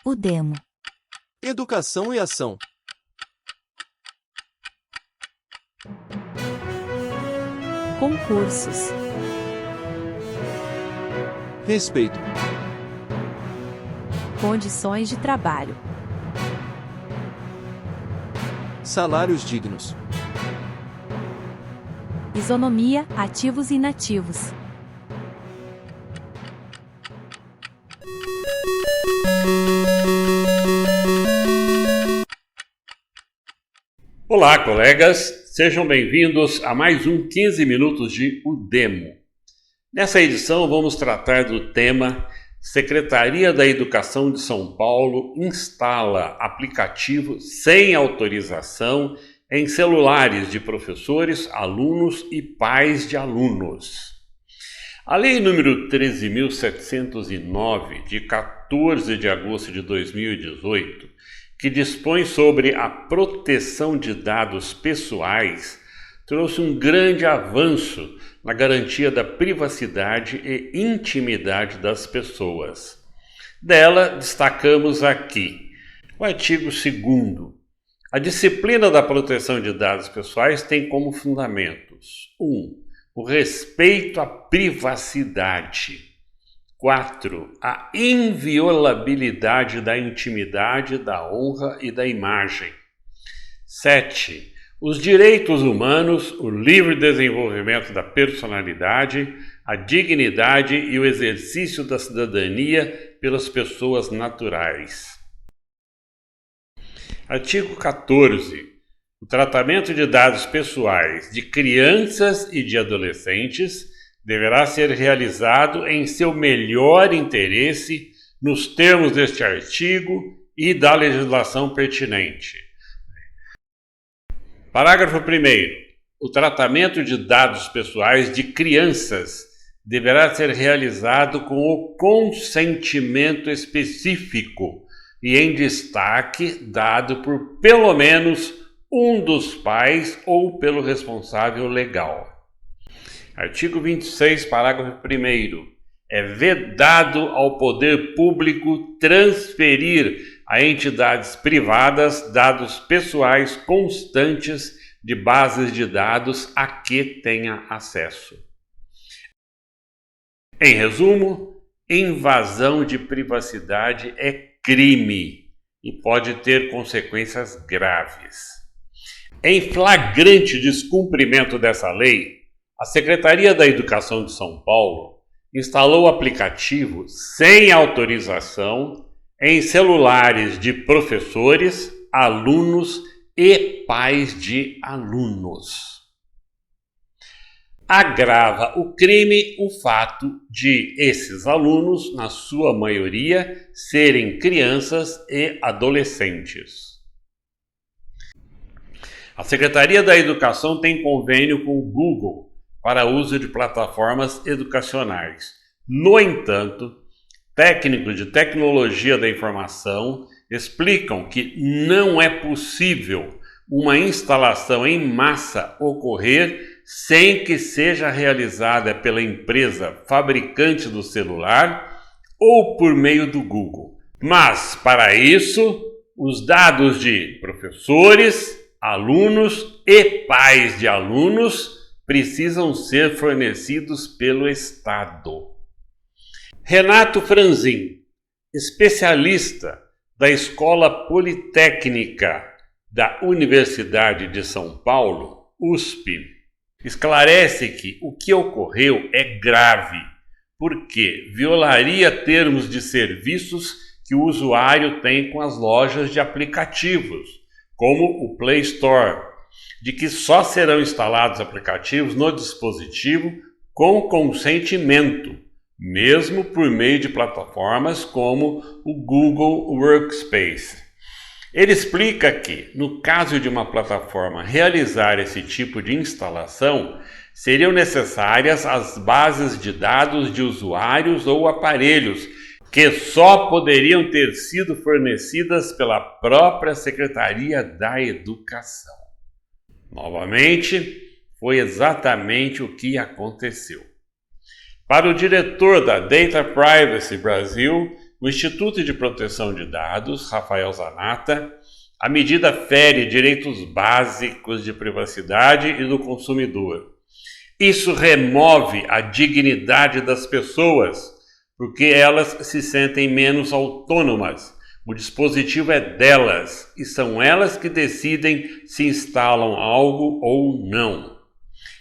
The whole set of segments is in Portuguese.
O demo. Educação e ação. Concursos. Respeito. Condições de trabalho. Salários dignos. Isonomia, ativos e inativos. Olá, colegas! Sejam bem-vindos a mais um 15 minutos de O Demo. Nessa edição vamos tratar do tema Secretaria da Educação de São Paulo instala aplicativo sem autorização em celulares de professores, alunos e pais de alunos. A Lei nº 13.709, de 14 de agosto de 2018, que dispõe sobre a proteção de dados pessoais, trouxe um grande avanço na garantia da privacidade e intimidade das pessoas. Dela, destacamos aqui o artigo 2º. A disciplina da proteção de dados pessoais tem como fundamentos: 1. O respeito à privacidade. 4. A inviolabilidade da intimidade, da honra e da imagem. 7. Os direitos humanos, o livre desenvolvimento da personalidade, a dignidade e o exercício da cidadania pelas pessoas naturais. Artigo 14. O tratamento de dados pessoais de crianças e de adolescentes deverá ser realizado em seu melhor interesse, nos termos deste artigo e da legislação pertinente. Parágrafo 1º. O tratamento de dados pessoais de crianças deverá ser realizado com o consentimento específico e em destaque dado por pelo menos um dos pais ou pelo responsável legal. Artigo 26, parágrafo 1º. É vedado ao poder público transferir a entidades privadas dados pessoais constantes de bases de dados a que tenha acesso. Em resumo, invasão de privacidade é crime e pode ter consequências graves. Em flagrante descumprimento dessa lei, a Secretaria da Educação de São Paulo instalou o aplicativo sem autorização em celulares de professores, alunos e pais de alunos. Agrava o crime o fato de esses alunos, na sua maioria, serem crianças e adolescentes. A Secretaria da Educação tem convênio com o Google para uso de plataformas educacionais. No entanto, técnicos de tecnologia da informação explicam que não é possível uma instalação em massa ocorrer sem que seja realizada pela empresa fabricante do celular ou por meio do Google. Mas, para isso, os dados de professores, alunos e pais de alunos precisam ser fornecidos pelo Estado. Renato Franzin, especialista da Escola Politécnica da Universidade de São Paulo, USP, esclarece que o que ocorreu é grave, porque violaria termos de serviços que o usuário tem com as lojas de aplicativos, como o Play Store, de que só serão instalados aplicativos no dispositivo com consentimento, mesmo por meio de plataformas como o Google Workspace. Ele explica que, no caso de uma plataforma realizar esse tipo de instalação, seriam necessárias as bases de dados de usuários ou aparelhos, que só poderiam ter sido fornecidas pela própria Secretaria da Educação. Novamente, foi exatamente o que aconteceu. Para o diretor da Data Privacy Brasil, o Instituto de Proteção de Dados, Rafael Zanata, a medida fere direitos básicos de privacidade e do consumidor. Isso remove a dignidade das pessoas, porque elas se sentem menos autônomas. O dispositivo é delas e são elas que decidem se instalam algo ou não.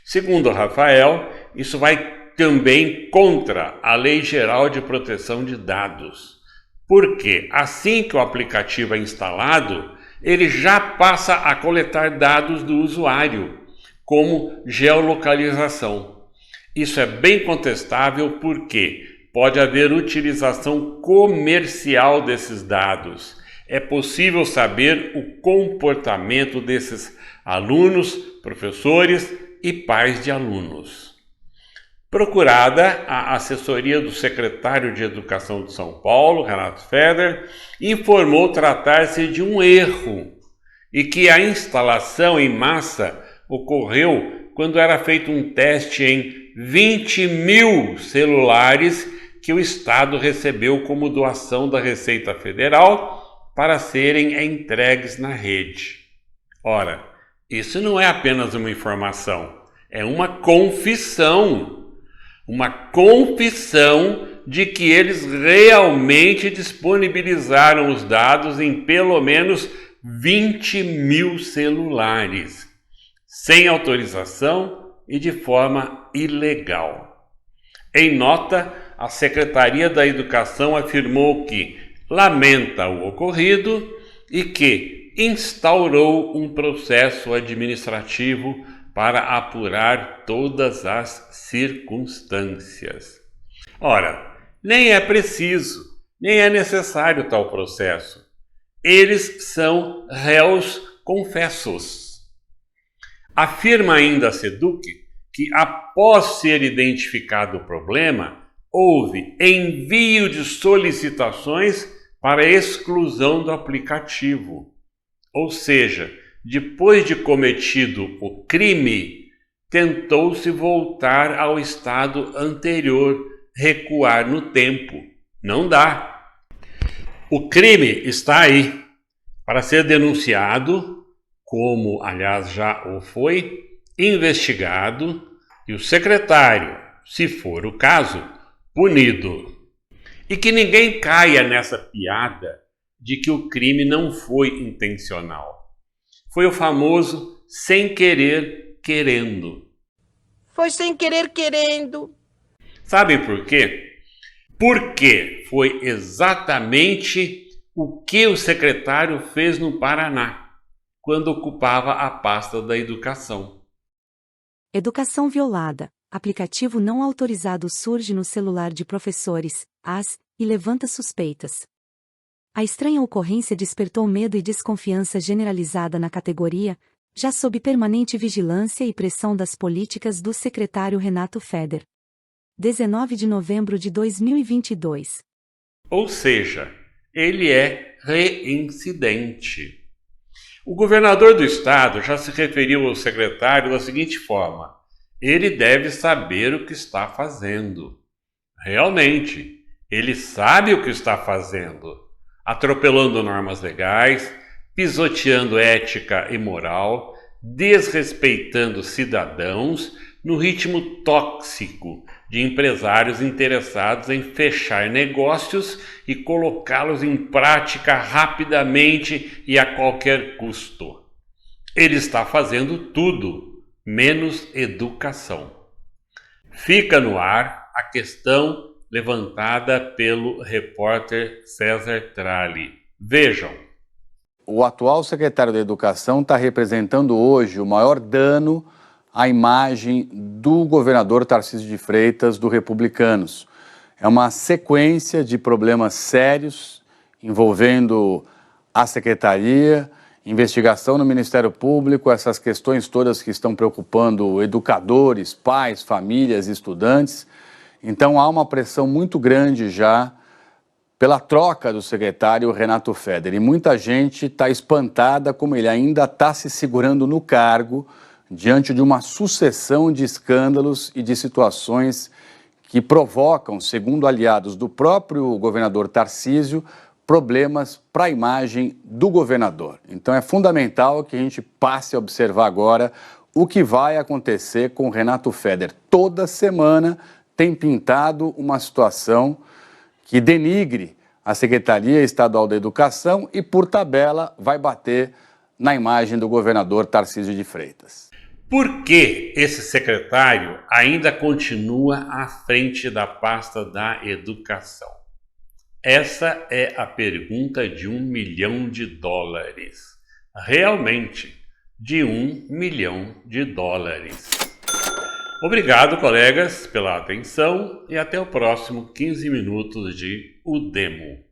Segundo Rafael, isso vai também contra a Lei Geral de Proteção de Dados, porque assim que o aplicativo é instalado, ele já passa a coletar dados do usuário, como geolocalização. Isso é bem contestável porque pode haver utilização comercial desses dados. É possível saber o comportamento desses alunos, professores e pais de alunos. Procurada, a assessoria do secretário de Educação de São Paulo, Renato Feder, informou tratar-se de um erro e que a instalação em massa ocorreu quando era feito um teste em 20 mil celulares que o Estado recebeu como doação da Receita Federal para serem entregues na rede. Ora, isso não é apenas uma informação, é uma confissão. Uma confissão de que eles realmente disponibilizaram os dados em pelo menos 20 mil celulares, sem autorização e de forma ilegal. Em nota, a Secretaria da Educação afirmou que lamenta o ocorrido e que instaurou um processo administrativo para apurar todas as circunstâncias. Ora, nem é preciso, nem é necessário tal processo. Eles são réus confessos. Afirma ainda a SEDUC que, após ser identificado o problema, houve envio de solicitações para exclusão do aplicativo. Ou seja, depois de cometido o crime, tentou-se voltar ao estado anterior, recuar no tempo. Não dá. O crime está aí para ser denunciado, como aliás já o foi, investigado e o secretário, se for o caso, punido. E que ninguém caia nessa piada de que o crime não foi intencional. Foi o famoso sem querer, querendo. Foi sem querer, querendo. Sabem por quê? Porque foi exatamente o que o secretário fez no Paraná, quando ocupava a pasta da educação. Educação violada. Aplicativo não autorizado surge no celular de professores, e levanta suspeitas. A estranha ocorrência despertou medo e desconfiança generalizada na categoria, já sob permanente vigilância e pressão das políticas do secretário Renato Feder. 19 de novembro de 2022. Ou seja, ele é reincidente. O governador do estado já se referiu ao secretário da seguinte forma: ele deve saber o que está fazendo. Realmente, ele sabe o que está fazendo. Atropelando normas legais, pisoteando ética e moral, desrespeitando cidadãos no ritmo tóxico de empresários interessados em fechar negócios e colocá-los em prática rapidamente e a qualquer custo. Ele está fazendo tudo, menos educação. Fica no ar a questão levantada pelo repórter César Tralli. Vejam. O atual secretário da Educação está representando hoje o maior dano à imagem do governador Tarcísio de Freitas, do Republicanos. É uma sequência de problemas sérios envolvendo a secretaria, investigação no Ministério Público, essas questões todas que estão preocupando educadores, pais, famílias, estudantes. Então há uma pressão muito grande já pela troca do secretário Renato Feder. E muita gente está espantada como ele ainda está se segurando no cargo diante de uma sucessão de escândalos e de situações que provocam, segundo aliados do próprio governador Tarcísio, problemas para a imagem do governador. Então é fundamental que a gente passe a observar agora o que vai acontecer com o Renato Feder. Toda semana tem pintado uma situação que denigre a Secretaria Estadual da Educação e, por tabela, vai bater na imagem do governador Tarcísio de Freitas. Por que esse secretário ainda continua à frente da pasta da educação? Essa é a pergunta de $1 milhão. Realmente, de $1 milhão. Obrigado, colegas, pela atenção e até o próximo 15 minutos de O Demo.